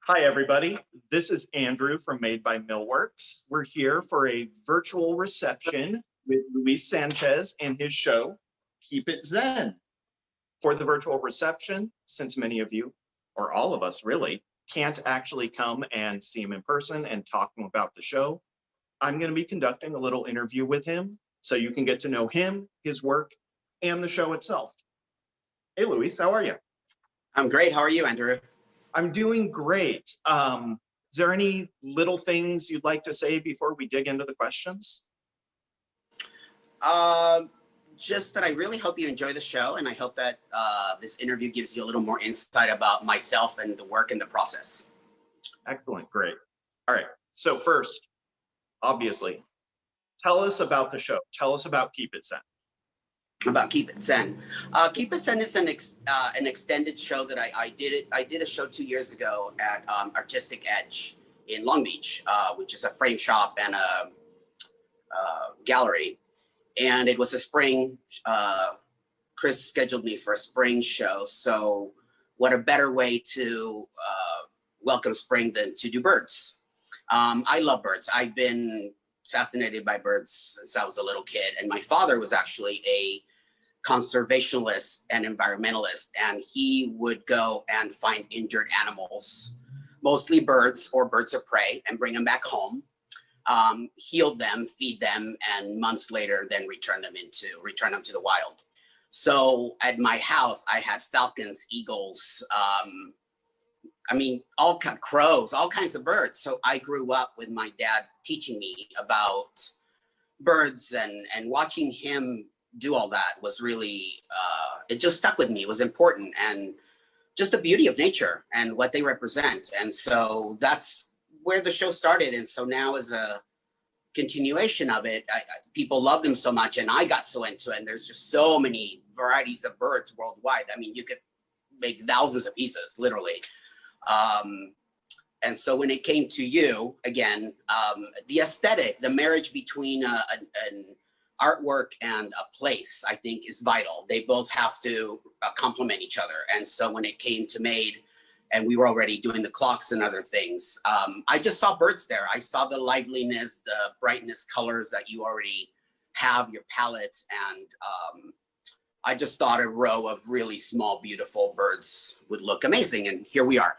Hi, everybody. This is Andrew from Made by Millworks. We're here for a virtual reception with Luis Sanchez and his show, Keep It Zen. For the virtual reception, since many of you, or all of us really, can't actually come and see him in person and talk to him about the show, I'm going to be conducting a little interview with him so you can get to know him, his work, and the show itself. Hey, Luis, how are you? I'm great. How are you, Andrew? I'm doing great. Is there any little things you'd like to say before we dig into the questions? Just that I really hope you enjoy the show, and I hope that this interview gives you a little more insight about myself and the work and the process. Excellent, great. All right, so first, obviously, tell us about the show. Tell us about Keep It Zen. About Keep It Zen. Keep It Zen is an extended show that I did. I did a show 2 years ago at Artistic Edge in Long Beach, which is a frame shop and a gallery. And it was a spring. Chris scheduled me for a spring show. So what a better way to welcome spring than to do birds. I love birds. I've been fascinated by birds since I was a little kid. And my father was actually a conservationist and environmentalist, and he would go and find injured animals, mostly birds or birds of prey, and bring them back home, heal them, feed them, and months later then return them to the wild. So at my house, I had falcons, eagles, all kind of crows, all kinds of birds. So I grew up with my dad teaching me about birds, and watching him do all that was really, it just stuck with me. It was important, and just the beauty of nature and what they represent. And so that's where the show started. And so now, as a continuation of it, people love them so much, and I got so into it. And there's just so many varieties of birds worldwide. I mean, you could make thousands of pieces, literally. And so when it came to you, again, the aesthetic, the marriage between an artwork and a place, I think, is vital. They both have to complement each other. And so when it came to Made, and we were already doing the clocks and other things, I just saw birds there. I saw the liveliness, the brightness, colors that you already have, your palette. And I just thought a row of really small, beautiful birds would look amazing. And here we are.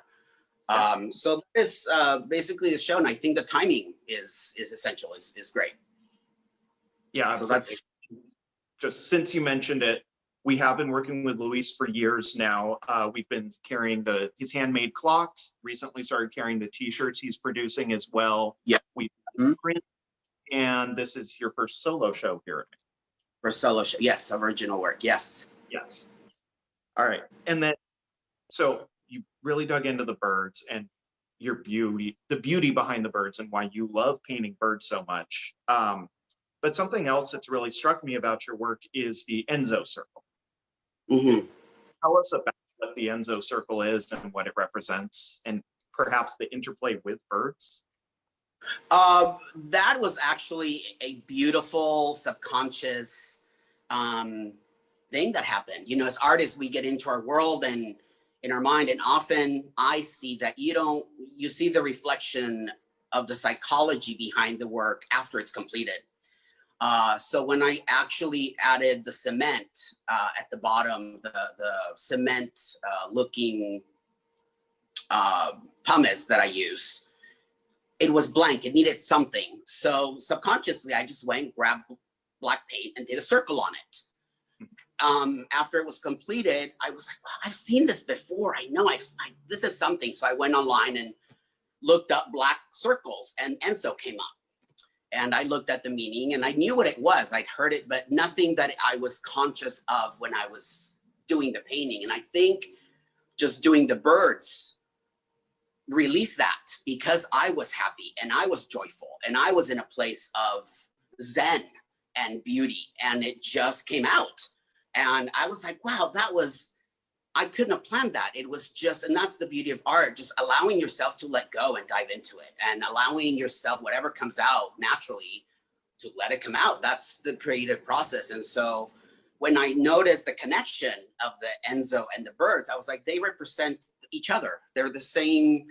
So this basically the show, and I think the timing is essential, is great. Yeah, so that's just, since you mentioned it, we have been working with Luis for years now. We've been carrying his handmade clocks, recently started carrying the t-shirts he's producing as well. Yeah. We've print, and this is your first solo show here at Made. First solo show, yes, original work, yes. Yes. All right, and then, so you really dug into the birds and the beauty behind the birds and why you love painting birds so much. But something else that's really struck me about your work is the enso circle. Mm-hmm. Tell us about what the enso circle is and what it represents, and perhaps the interplay with birds. That was actually a beautiful subconscious thing that happened. You know, as artists, we get into our world and in our mind, and often I see that you see the reflection of the psychology behind the work after it's completed. So when I actually added the cement at the bottom, the cement looking pumice that I use, it was blank. It needed something. So subconsciously, I just went, grabbed black paint and did a circle on it. After it was completed, I was like, wow, I've seen this before. I know this is something. So I went online and looked up black circles, and enso came up. And I looked at the meaning, and I knew what it was. I'd heard it, but nothing that I was conscious of when I was doing the painting. And I think just doing the birds released that, because I was happy and I was joyful and I was in a place of zen and beauty, and it just came out. And I was like, wow, I couldn't have planned that. It was just, and that's the beauty of art, just allowing yourself to let go and dive into it, and allowing yourself, whatever comes out naturally, to let it come out. That's the creative process. And so when I noticed the connection of the enso and the birds, I was like, they represent each other. They're the same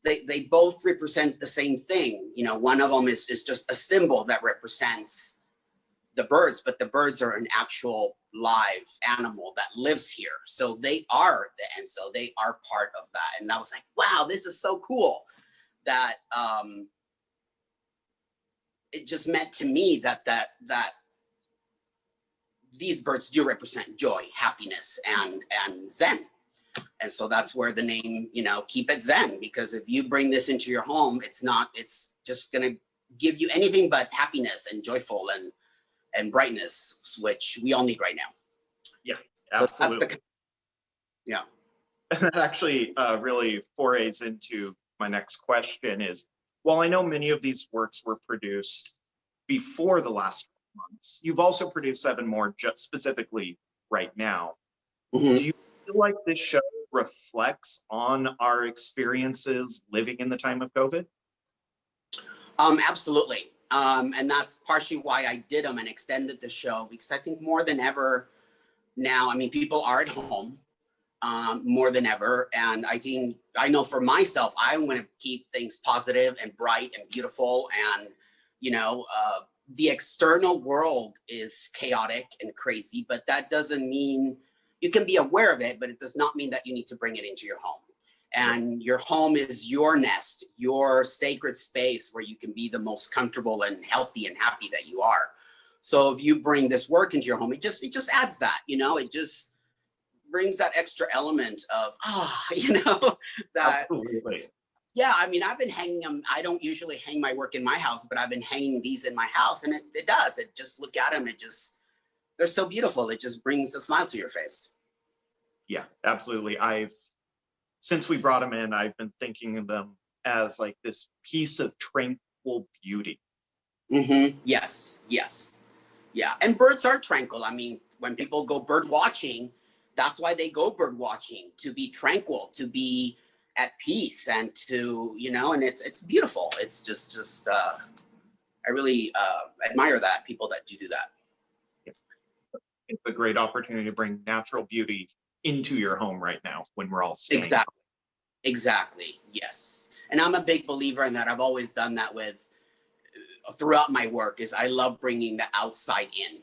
they both represent the same thing. You know, one of them is just a symbol that represents the birds, but the birds are an actual live animal that lives here. So they are the enso, they are part of that. And I was like, wow, this is so cool that it just meant to me that these birds do represent joy, happiness, and Zen. And so that's where the name, you know, keep it Zen, because if you bring this into your home, it's just going to give you anything but happiness and joyful and brightness, which we all need right now. Yeah, so absolutely. That's yeah. And that actually really forays into my next question is, while I know many of these works were produced before the last months, you've also produced 7 more just specifically right now. Mm-hmm. Do you feel like this show reflects on our experiences living in the time of COVID? Absolutely. And that's partially why I did them and extended the show, because I think more than ever now, I mean, people are at home more than ever. And I know for myself, I want to keep things positive and bright and beautiful. And, you know, the external world is chaotic and crazy, but that doesn't mean you can be aware of it, but it does not mean that you need to bring it into your home. And your home is your nest, your sacred space where you can be the most comfortable and healthy and happy that you are. So if you bring this work into your home, it just adds that, you know, it just brings that extra element of, you know, that. Absolutely. Yeah, I mean, I've been hanging them. I don't usually hang my work in my house, but I've been hanging these in my house, and it does. It just, look at them. They're so beautiful. It just brings a smile to your face. Yeah, absolutely. Since we brought them in, I've been thinking of them as like this piece of tranquil beauty. Mm-hmm. Yes. Yeah. And birds are tranquil. I mean, when people go bird watching, that's why they go bird watching, to be tranquil, to be at peace, and to, you know, and it's beautiful. It's just I really admire that, people that do that. It's a great opportunity to bring natural beauty into your home right now when we're all staying. Exactly. Yes. And I'm a big believer in that. I've always done that throughout my work, is I love bringing the outside in.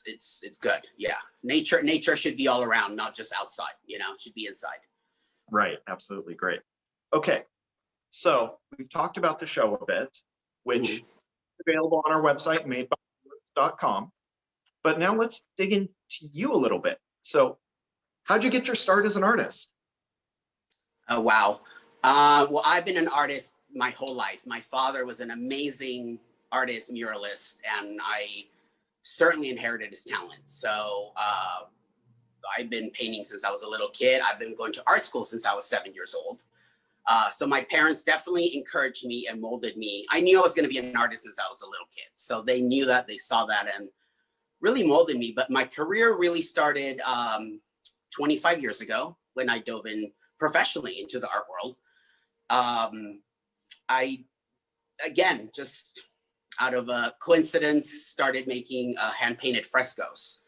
It's good. Yeah. Nature should be all around, not just outside, you know, it should be inside. Right. Absolutely. Great. Okay. So we've talked about the show a bit, which is available on our website, madebyworks.com. But now let's dig into you a little bit. So how'd you get your start as an artist? Oh, wow. Well, I've been an artist my whole life. My father was an amazing artist, muralist, and I certainly inherited his talent. So I've been painting since I was a little kid. I've been going to art school since I was 7 years old. So my parents definitely encouraged me and molded me. I knew I was going to be an artist since I was a little kid. So they knew that, they saw that, and really molded me. But my career really started 25 years ago when I dove in professionally into the art world. I, again, just out of a coincidence, started making hand-painted frescoes.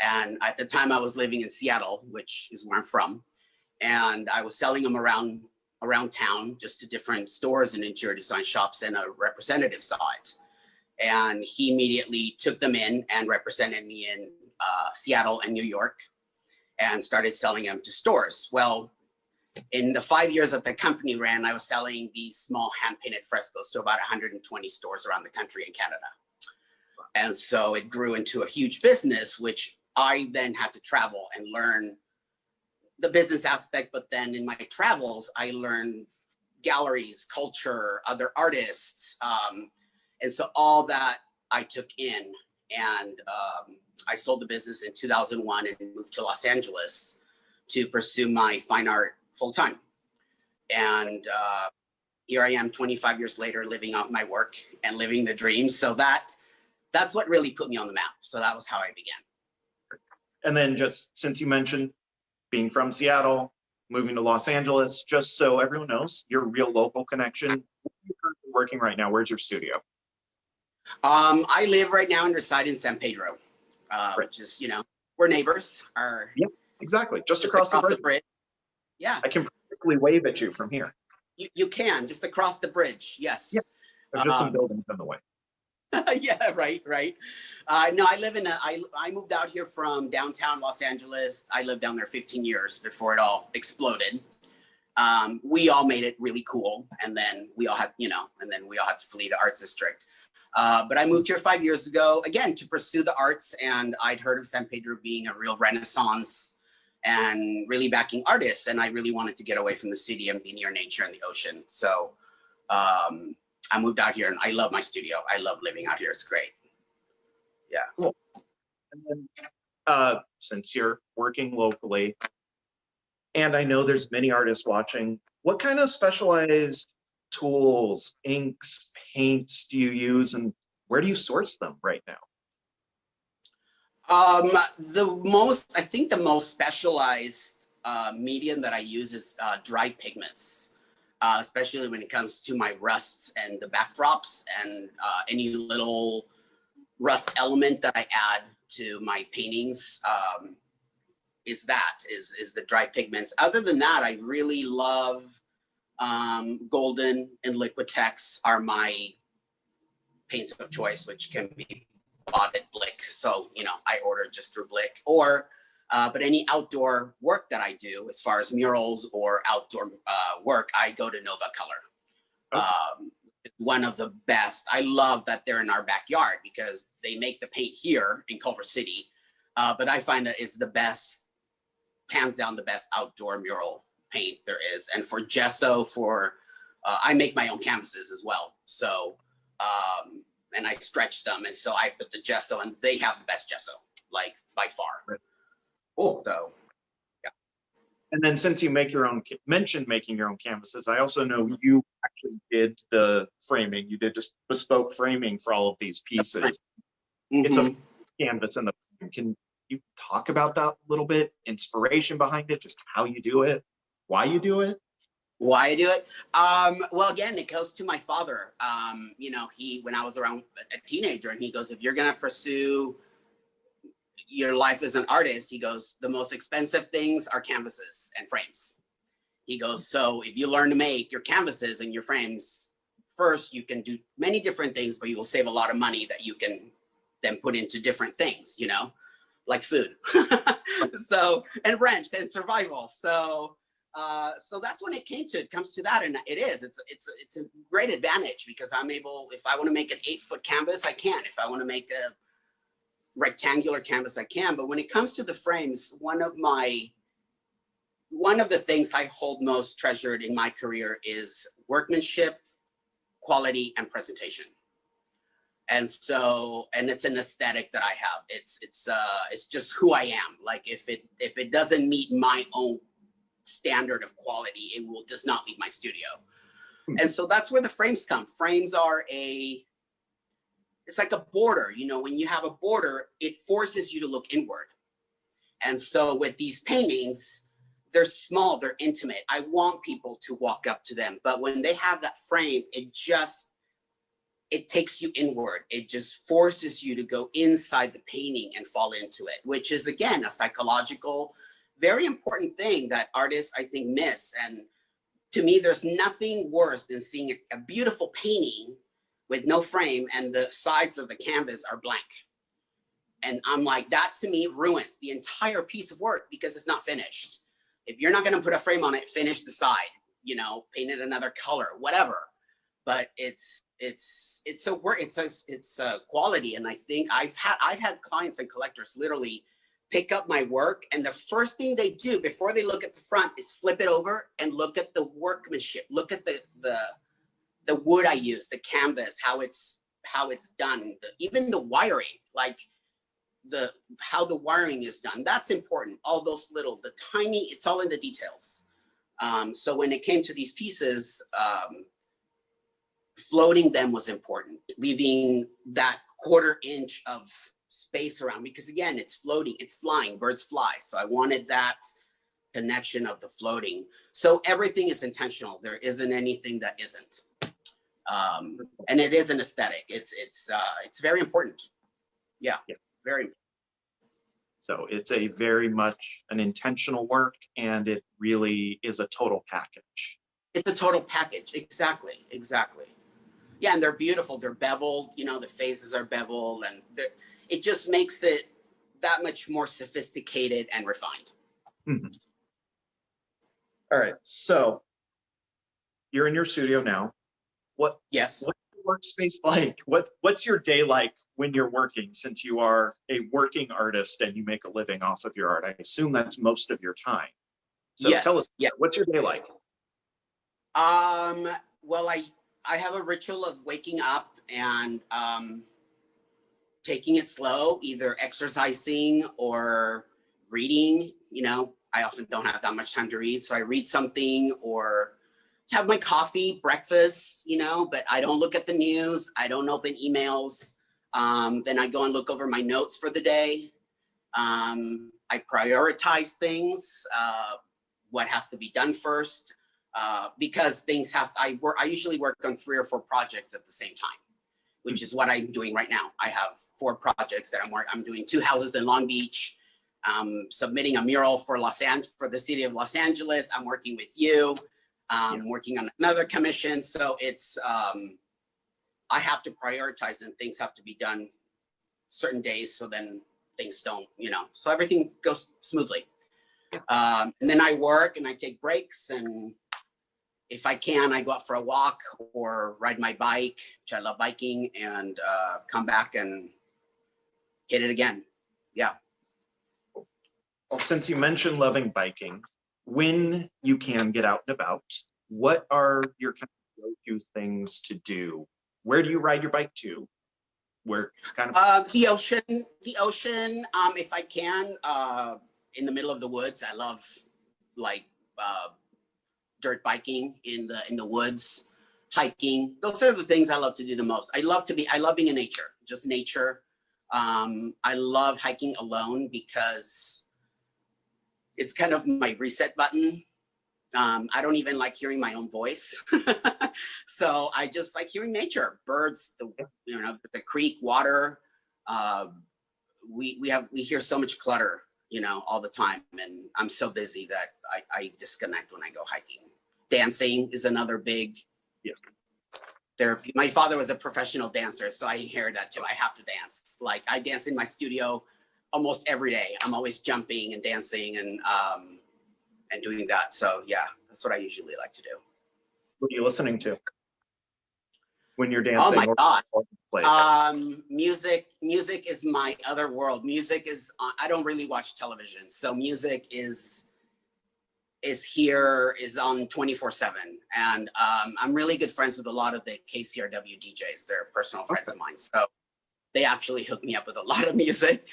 And at the time I was living in Seattle, which is where I'm from. And I was selling them around town, just to different stores and interior design shops, and a representative saw it. And he immediately took them in and represented me in Seattle and New York, and started selling them to stores. Well, in the 5 years that the company ran, I was selling these small hand-painted frescoes to about 120 stores around the country and Canada. And so it grew into a huge business, which I then had to travel and learn the business aspect. But then in my travels, I learned galleries, culture, other artists. And so all that I took in, and I sold the business in 2001 and moved to Los Angeles to pursue my fine art full time. And here I am 25 years later, living off my work and living the dream. So that's what really put me on the map. So that was how I began. And then, just since you mentioned being from Seattle, moving to Los Angeles, just so everyone knows your real local connection, where are you currently working right now? Where's your studio? I live right now and reside in San Pedro, which is, you know, we're neighbors. Yep, exactly. Just across the bridge. Yeah. I can quickly wave at you from here. You can, just across the bridge, yes. Yeah, there's just some buildings in the way. Yeah, right. No, I moved out here from downtown Los Angeles. I lived down there 15 years before it all exploded. We all made it really cool, and then we all had, to flee the arts district. But I moved here 5 years ago, again, to pursue the arts, and I'd heard of San Pedro being a real renaissance and really backing artists, and I really wanted to get away from the city and be near nature and the ocean. So I moved out here, and I love my studio. I love living out here. It's great. Yeah. Cool. And then, since you're working locally, and I know there's many artists watching, what kind of specialized tools, inks, paints do you use, and where do you source them right now? I think the most specialized medium that I use is dry pigments, especially when it comes to my rusts and the backdrops and any little rust element that I add to my paintings. Is the dry pigments. Other than that, I really love Golden and Liquitex are my paints of choice, which can be bought at Blick. So, I order just through Blick, but any outdoor work that I do, as far as murals or outdoor work, I go to Nova Color. Okay. One of the best. I love that they're in our backyard because they make the paint here in Culver City. But I find that it's the best, hands down, the best outdoor mural paint there is. And for gesso, I make my own canvases as well. So, and I stretch them. And so I put the gesso, and they have the best gesso, like by far. Right. Cool. So, yeah. And then since you mentioned making your own canvases, I also know you actually did the framing. You did just bespoke framing for all of these pieces. Mm-hmm. It's a canvas in the frame. Can you talk about that a little bit? Inspiration behind it, just how you do it, why you do it? Why I do it? Well, again, it goes to my father. When I was around a teenager, and he goes, if you're going to pursue your life as an artist, he goes, the most expensive things are canvases and frames. He goes, so if you learn to make your canvases and your frames first, you can do many different things, but you will save a lot of money that you can then put into different things, like food. So, and rent and survival. So that's when it comes to that. And it's a great advantage because I'm able, if I want to make an 8-foot canvas, I can. If I want to make a rectangular canvas, I can. But when it comes to the frames, one of the things I hold most treasured in my career is workmanship, quality, and presentation. And so, and it's an aesthetic that I have. It's just who I am. Like if it doesn't meet my own standard of quality, it does not leave my studio. And so that's where the frames come. Frames are it's like a border. When you have a border, it forces you to look inward. And so with these paintings, they're small, they're intimate. I want people to walk up to them. But when they have that frame, it takes you inward. It just forces you to go inside the painting and fall into it, which is, again, a psychological, very important thing that artists, I think, miss. And to me, there's nothing worse than seeing a beautiful painting with no frame and the sides of the canvas are blank. And I'm like, that to me ruins the entire piece of work because it's not finished. If you're not going to put a frame on it, finish the side, paint it another color, whatever. But it's a quality. And I think I've had clients and collectors literally pick up my work, and the first thing they do before they look at the front is flip it over and look at the workmanship, look at the wood I use, the canvas, how it's done, even the wiring, like how the wiring is done. That's important. All those it's all in the details. So when it came to these pieces, floating them was important, leaving that 1/4 inch of space around, because again, it's floating, it's flying, birds fly. So I wanted that connection of the floating. So everything is intentional. There isn't anything that isn't. And it is an aesthetic. It's very important. Yeah, very important. So it's a very much an intentional work, and it really is a total package. It's a total package. Exactly. Exactly. Yeah, and they're beautiful. They're beveled. You know, the faces are beveled, and it just makes it that much more sophisticated and refined. Mhm. All right. So you're in your studio now. Yes. What's your workspace like? What's your day like when you're working, since you are a working artist and you make a living off of your art? I assume that's most of your time. So tell us, Yes. Yeah. what's your day like? Well, I have a ritual of waking up and taking it slow, either exercising or reading. You know, I often don't have that much time to read, so I read something or have my coffee, breakfast, you know, but I don't look at the news. I don't open emails. Then I go and look over my notes for the day. I prioritize things, what has to be done first, because things have, I usually work on 3 or 4 projects at the same time, which is what I'm doing right now. I have 4 projects that I'm doing 2 houses in Long Beach, submitting a mural for for the city of Los Angeles. I'm working with you. Working on another commission. So it's, I have to prioritize and things have to be done certain days. So then things don't, you know, so everything goes smoothly. And then I work and I take breaks. And if I can, I go out for a walk or ride my bike, which I love biking, and come back and hit it again. Yeah. Well, since you mentioned loving biking, when you can get out and about, what are your kind of go-to things to do? Where do you ride your bike to? Where kind of the ocean, if I can, in the middle of the woods. I love like dirt biking in the woods, hiking. Those are the things I love to do the most. I love being in nature, just nature. I love hiking alone because it's kind of my reset button. I don't even like hearing my own voice. So I just like hearing nature, birds, the creek, water. We hear so much clutter, you know, all the time. And I'm so busy that I disconnect when I go hiking. Dancing is another big therapy. My father was a professional dancer, so I hear that too. I have to dance. Like I dance in my studio almost every day. I'm always jumping and dancing and doing that. So yeah, that's what I usually like to do. what are you listening to when you're dancing? Oh my God. Place? Music is my other world. Music is, I don't really watch television. So music is on 24/7. And I'm really good friends with a lot of the KCRW DJs. They're personal friends of mine. So they actually hook me up with a lot of music.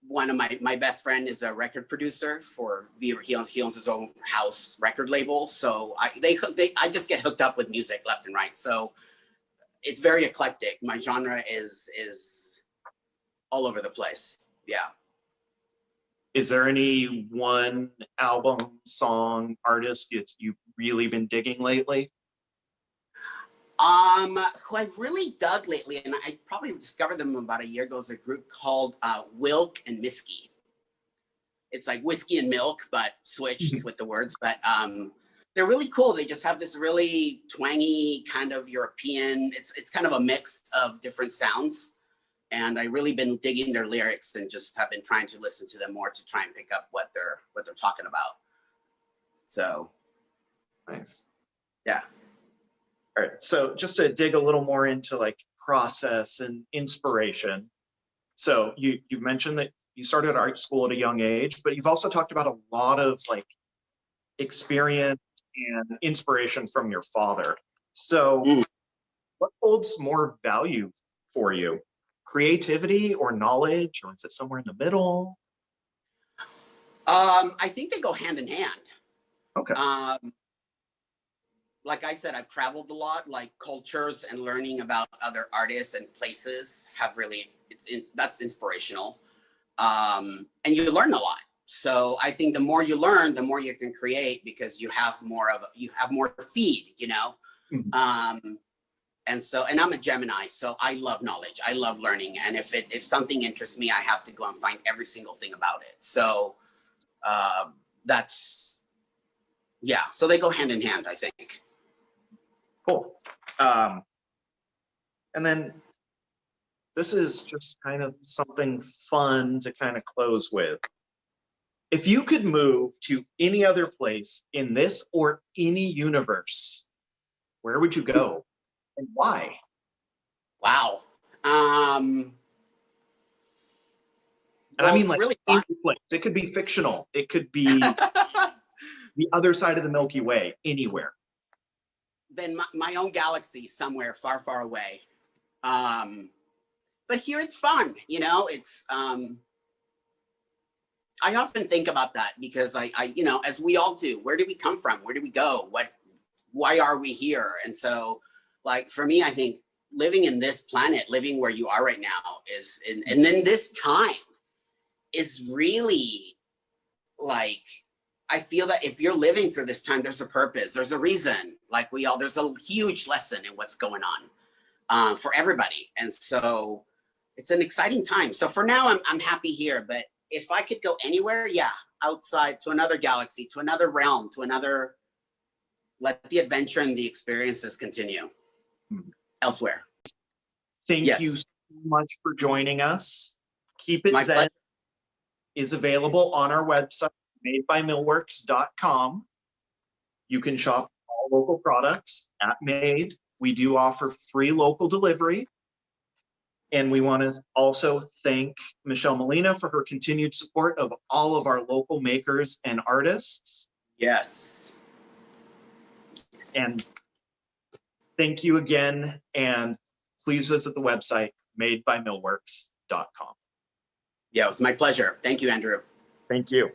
One of my best friend is a record producer for he owns his own house record label. So I just get hooked up with music left and right. So it's very eclectic. My genre is all over the place. Yeah. Is there any one album, song, artist you've really been digging lately? Who I've really dug lately, and I probably discovered them about a year ago, is a group called Wilk and Misky. It's like whiskey and milk, but switched with the words. But they're really cool. They just have this really twangy kind of European. It's kind of a mix of different sounds, and I really been digging their lyrics and just have been trying to listen to them more to try and pick up what they're talking about. So, nice. Yeah. All right, so just to dig a little more into like process and inspiration. So you mentioned that you started art school at a young age, but you've also talked about a lot of like experience and inspiration from your father. So what holds more value for you? Creativity or knowledge, or is it somewhere in the middle? I think they go hand in hand. Okay. Like I said, I've traveled a lot, like cultures and learning about other artists and places have really, that's inspirational. And you learn a lot. So I think the more you learn, the more you can create because you have more feed, you know? And so, and I'm a Gemini, so I love knowledge. I love learning. And if something interests me, I have to go and find every single thing about it. So that's, yeah. So they go hand in hand, I think. Cool. And then this is just kind of something fun to kind of close with. If you could move to any other place in this or any universe, where would you go and why? Wow. And Well, I mean, it's like, really any fun. place. It could be fictional. It could be the other side of the Milky Way, anywhere. Then my own galaxy somewhere far, far away. But here it's fun, you know, it's, I often think about that because I, you know, as we all do, where do we come from? Where do we go? Why are we here? And so, like, for me, I think living in this planet, living where you are right now is, and then this time is really like, I feel that if you're living through this time, there's a purpose, there's a reason, like there's a huge lesson in what's going on for everybody. And so it's an exciting time. So for now, I'm happy here, but if I could go anywhere, yeah, outside to another galaxy, to another realm, to another, let the adventure and the experiences continue elsewhere. Thank you so much for joining us. Keep It My Zen pleasure. is available on our website, madebymillworks.com. You can shop all local products at Made. We do offer free local delivery. And we want to also thank Michelle Molina for her continued support of all of our local makers and artists. Yes. And thank you again. And please visit the website, madebymillworks.com. Yeah, it was my pleasure. Thank you, Andrew. Thank you.